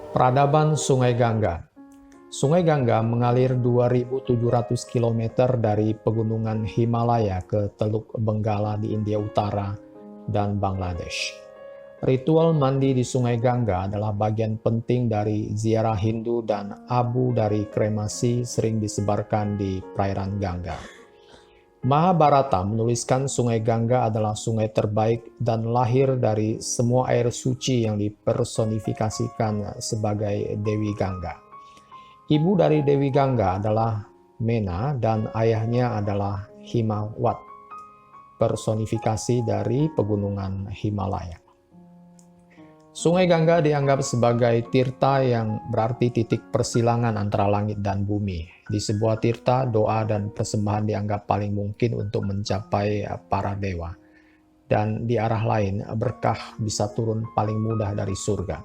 Peradaban Sungai Gangga. Sungai Gangga mengalir 2.700 km dari pegunungan Himalaya ke Teluk Benggala di India Utara dan Bangladesh. Ritual mandi di Sungai Gangga adalah bagian penting dari ziarah Hindu dan abu dari kremasi sering disebarkan di perairan Gangga. Mahabharata menuliskan Sungai Gangga adalah sungai terbaik dan lahir dari semua air suci yang dipersonifikasikan sebagai Dewi Gangga. Ibu dari Dewi Gangga adalah Mena dan ayahnya adalah Himawat, personifikasi dari pegunungan Himalaya. Sungai Gangga dianggap sebagai tirta yang berarti titik persilangan antara langit dan bumi. Di sebuah tirta, doa dan persembahan dianggap paling mungkin untuk mencapai para dewa. Dan di arah lain, berkah bisa turun paling mudah dari surga.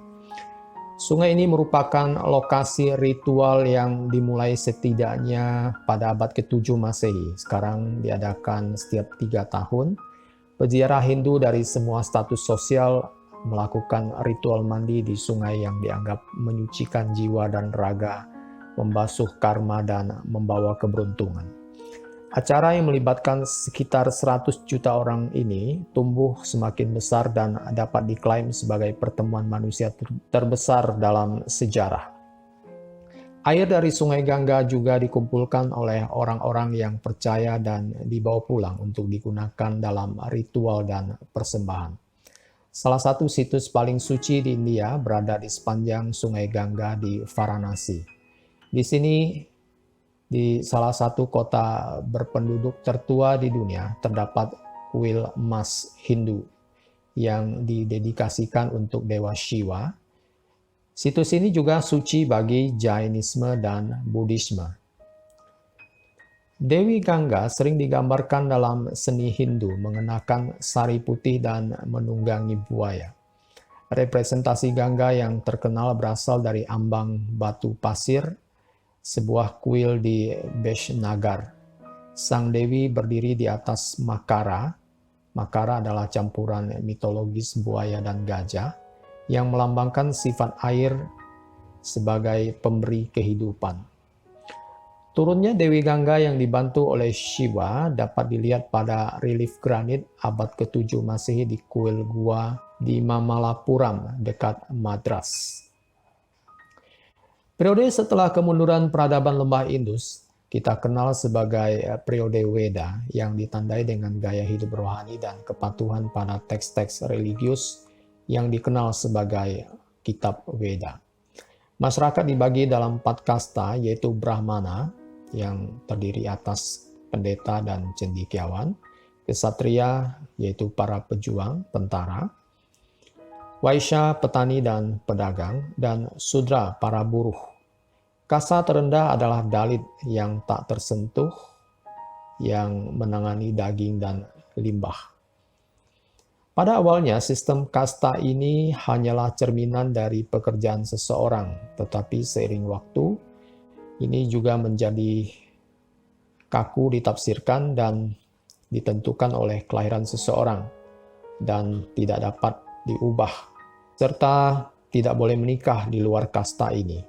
Sungai ini merupakan lokasi ritual yang dimulai setidaknya pada abad ke-7 Masehi. Sekarang diadakan setiap 3 tahun. Peziarah Hindu dari semua status sosial melakukan ritual mandi di sungai yang dianggap menyucikan jiwa dan raga, membasuh karma dan membawa keberuntungan. Acara yang melibatkan sekitar 100 juta orang ini tumbuh semakin besar dan dapat diklaim sebagai pertemuan manusia terbesar dalam sejarah. Air dari Sungai Gangga juga dikumpulkan oleh orang-orang yang percaya dan dibawa pulang untuk digunakan dalam ritual dan persembahan. Salah satu situs paling suci di India berada di sepanjang Sungai Gangga di Varanasi. Di sini, di salah satu kota berpenduduk tertua di dunia, terdapat kuil emas Hindu yang didedikasikan untuk Dewa Shiva. Situs ini juga suci bagi Jainisme dan Buddhisme. Dewi Gangga sering digambarkan dalam seni Hindu mengenakan sari putih dan menunggangi buaya. Representasi Gangga yang terkenal berasal dari ambang batu pasir, sebuah kuil di Beshnagar. Sang Dewi berdiri di atas makara. Makara adalah campuran mitologis buaya dan gajah yang melambangkan sifat air sebagai pemberi kehidupan. Turunnya Dewi Gangga yang dibantu oleh Shiva dapat dilihat pada relief granit abad ke-7 Masehi di kuil gua di Mamalapuram dekat Madras. Periode setelah kemunduran peradaban lembah Indus kita kenal sebagai periode Weda yang ditandai dengan gaya hidup rohani dan kepatuhan pada teks-teks religius yang dikenal sebagai Kitab Weda. Masyarakat dibagi dalam 4 kasta yaitu Brahmana yang terdiri atas pendeta dan cendekiawan, Ksatria yaitu para pejuang, tentara, Waisya petani dan pedagang, dan Sudra para buruh. Kasta terendah adalah Dalit yang tak tersentuh, yang menangani daging dan limbah. Pada awalnya, sistem kasta ini hanyalah cerminan dari pekerjaan seseorang, tetapi seiring waktu, ini juga menjadi kaku ditafsirkan dan ditentukan oleh kelahiran seseorang dan tidak dapat diubah, serta tidak boleh menikah di luar kasta ini.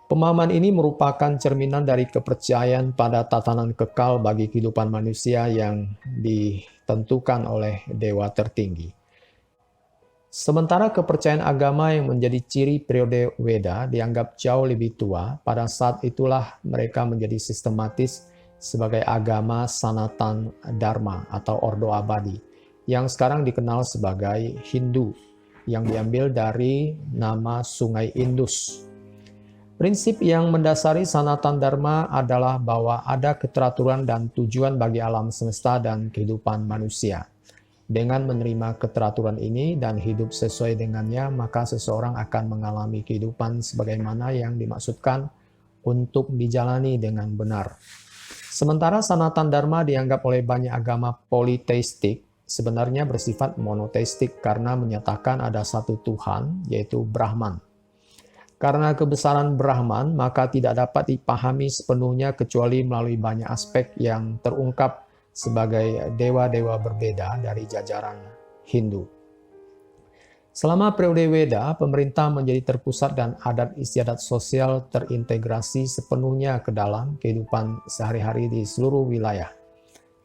Pemahaman ini merupakan cerminan dari kepercayaan pada tatanan kekal bagi kehidupan manusia yang ditentukan oleh dewa tertinggi. Sementara kepercayaan agama yang menjadi ciri periode Weda dianggap jauh lebih tua, pada saat itulah mereka menjadi sistematis sebagai agama Sanatan Dharma atau Ordo Abadi, yang sekarang dikenal sebagai Hindu, yang diambil dari nama Sungai Indus. Prinsip yang mendasari Sanatan Dharma adalah bahwa ada keteraturan dan tujuan bagi alam semesta dan kehidupan manusia. Dengan menerima keteraturan ini dan hidup sesuai dengannya, maka seseorang akan mengalami kehidupan sebagaimana yang dimaksudkan untuk dijalani dengan benar. Sementara Sanatan Dharma dianggap oleh banyak agama politeistik, sebenarnya bersifat monoteistik karena menyatakan ada satu Tuhan, yaitu Brahman. Karena kebesaran Brahman, maka tidak dapat dipahami sepenuhnya kecuali melalui banyak aspek yang terungkap sebagai dewa-dewa berbeda dari jajaran Hindu. Selama periode Weda, pemerintah menjadi terpusat dan adat istiadat sosial terintegrasi sepenuhnya ke dalam kehidupan sehari-hari di seluruh wilayah.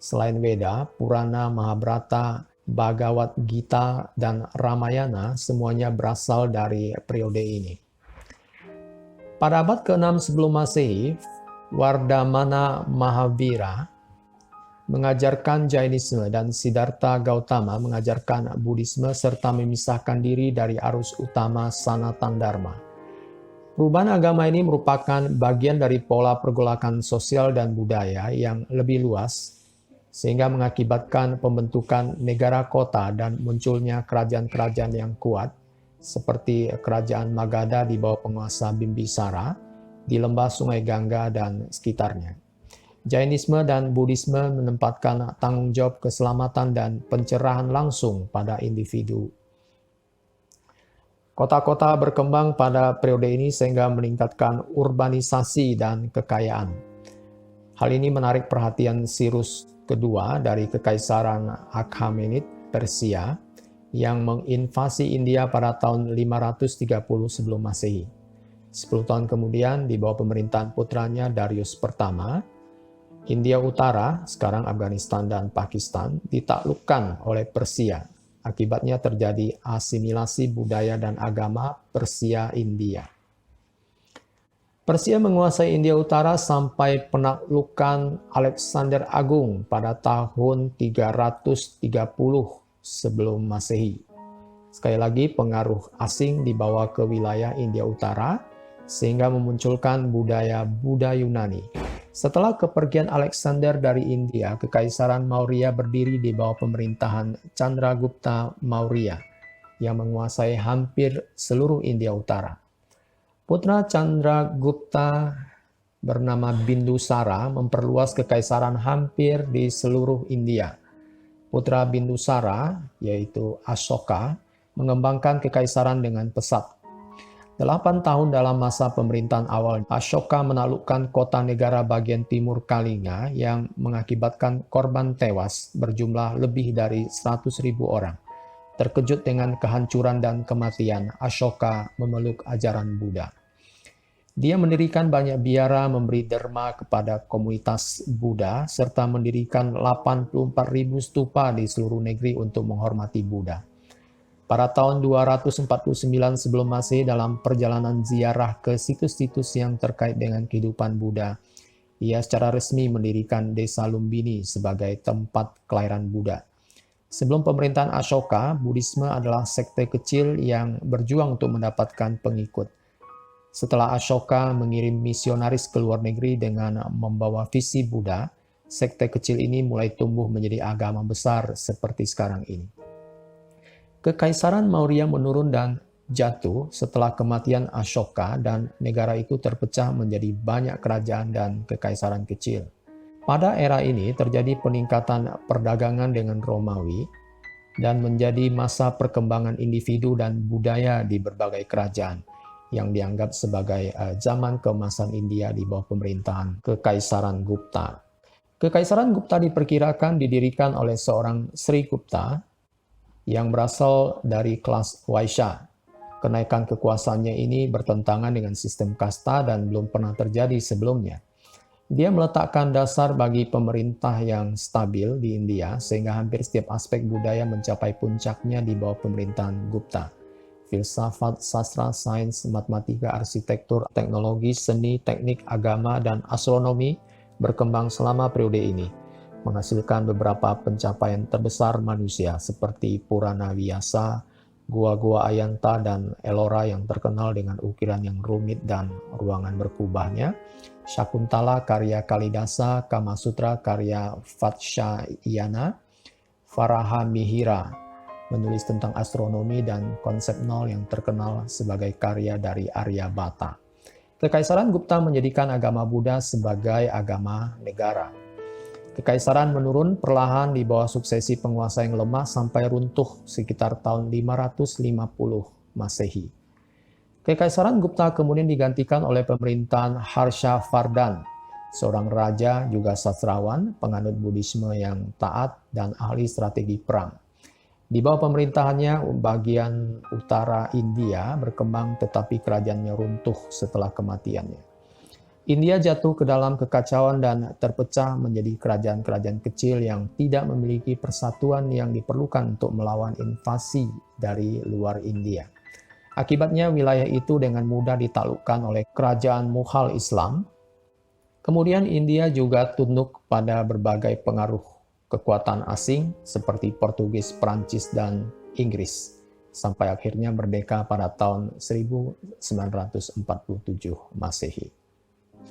Selain Weda, Purana, Mahabharata, Bhagavad Gita, dan Ramayana semuanya berasal dari periode ini. Pada abad ke-6 sebelum Masehi, Vardhamana Mahavira mengajarkan Jainisme dan Siddhartha Gautama mengajarkan Buddhisme serta memisahkan diri dari arus utama Sanatan Dharma. Perubahan agama ini merupakan bagian dari pola pergolakan sosial dan budaya yang lebih luas, sehingga mengakibatkan pembentukan negara kota dan munculnya kerajaan-kerajaan yang kuat, seperti kerajaan Magadha di bawah penguasa Bimbisara, di lembah Sungai Gangga dan sekitarnya. Jainisme dan Buddhisme menempatkan tanggung jawab keselamatan dan pencerahan langsung pada individu. Kota-kota berkembang pada periode ini sehingga meningkatkan urbanisasi dan kekayaan. Hal ini menarik perhatian Cyrus kedua dari Kekaisaran Achaemenid Persia yang menginvasi India pada tahun 530 sebelum Masehi. 10 tahun kemudian, di bawah pemerintahan putranya Darius pertama, India Utara, sekarang Afghanistan dan Pakistan, ditaklukkan oleh Persia. Akibatnya terjadi asimilasi budaya dan agama Persia-India. Persia menguasai India Utara sampai penaklukan Alexander Agung pada tahun 330 sebelum Masehi. Sekali lagi, pengaruh asing dibawa ke wilayah India Utara sehingga memunculkan budaya Buddha Yunani. Setelah kepergian Alexander dari India, Kekaisaran Maurya berdiri di bawah pemerintahan Chandragupta Maurya yang menguasai hampir seluruh India Utara. Putra Chandragupta bernama Bindusara memperluas kekaisaran hampir di seluruh India. Putra Bindusara, yaitu Ashoka, mengembangkan kekaisaran dengan pesat. 8 tahun dalam masa pemerintahan awal, Ashoka menaklukkan kota negara bagian timur Kalinga yang mengakibatkan korban tewas berjumlah lebih dari 100.000 orang. Terkejut dengan kehancuran dan kematian, Ashoka memeluk ajaran Buddha. Dia mendirikan banyak biara, memberi derma kepada komunitas Buddha, serta mendirikan 84.000 stupa di seluruh negeri untuk menghormati Buddha. Pada tahun 249 sebelum Masehi, dalam perjalanan ziarah ke situs-situs yang terkait dengan kehidupan Buddha, ia secara resmi mendirikan desa Lumbini sebagai tempat kelahiran Buddha. Sebelum pemerintahan Ashoka, Buddhisme adalah sekte kecil yang berjuang untuk mendapatkan pengikut. Setelah Ashoka mengirim misionaris ke luar negeri dengan membawa visi Buddha, sekte kecil ini mulai tumbuh menjadi agama besar seperti sekarang ini. Kekaisaran Maurya menurun dan jatuh setelah kematian Ashoka dan negara itu terpecah menjadi banyak kerajaan dan kekaisaran kecil. Pada era ini terjadi peningkatan perdagangan dengan Romawi dan menjadi masa perkembangan individu dan budaya di berbagai kerajaan yang dianggap sebagai zaman keemasan India di bawah pemerintahan Kekaisaran Gupta. Kekaisaran Gupta diperkirakan didirikan oleh seorang Sri Gupta yang berasal dari kelas Vaishya. Kenaikan kekuasaannya ini bertentangan dengan sistem kasta dan belum pernah terjadi sebelumnya. Dia meletakkan dasar bagi pemerintah yang stabil di India, sehingga hampir setiap aspek budaya mencapai puncaknya di bawah pemerintahan Gupta. Filsafat, sastra, sains, matematika, arsitektur, teknologi, seni, teknik, agama, dan astronomi berkembang selama periode ini, menghasilkan beberapa pencapaian terbesar manusia seperti Purana Vyasa, Gua-gua Ayanta, dan Ellora yang terkenal dengan ukiran yang rumit dan ruangan berkubahnya, Syakuntala karya Kalidasa, Kama Sutra karya Vatsyayana, Varaha Mihira menulis tentang astronomi, dan konsep nol yang terkenal sebagai karya dari Aryabhata. Kekaisaran Gupta menjadikan agama Buddha sebagai agama negara. Kekaisaran menurun perlahan di bawah suksesi penguasa yang lemah sampai runtuh sekitar tahun 550 Masehi. Kekaisaran Gupta kemudian digantikan oleh pemerintahan Harshavardhan, seorang raja juga sastrawan, penganut Buddhisme yang taat dan ahli strategi perang. Di bawah pemerintahannya, bagian utara India berkembang tetapi kerajaannya runtuh setelah kematiannya. India jatuh ke dalam kekacauan dan terpecah menjadi kerajaan-kerajaan kecil yang tidak memiliki persatuan yang diperlukan untuk melawan invasi dari luar India. Akibatnya wilayah itu dengan mudah ditaklukkan oleh kerajaan Mughal Islam. Kemudian India juga tunduk pada berbagai pengaruh kekuatan asing seperti Portugis, Prancis, dan Inggris sampai akhirnya merdeka pada tahun 1947 Masehi.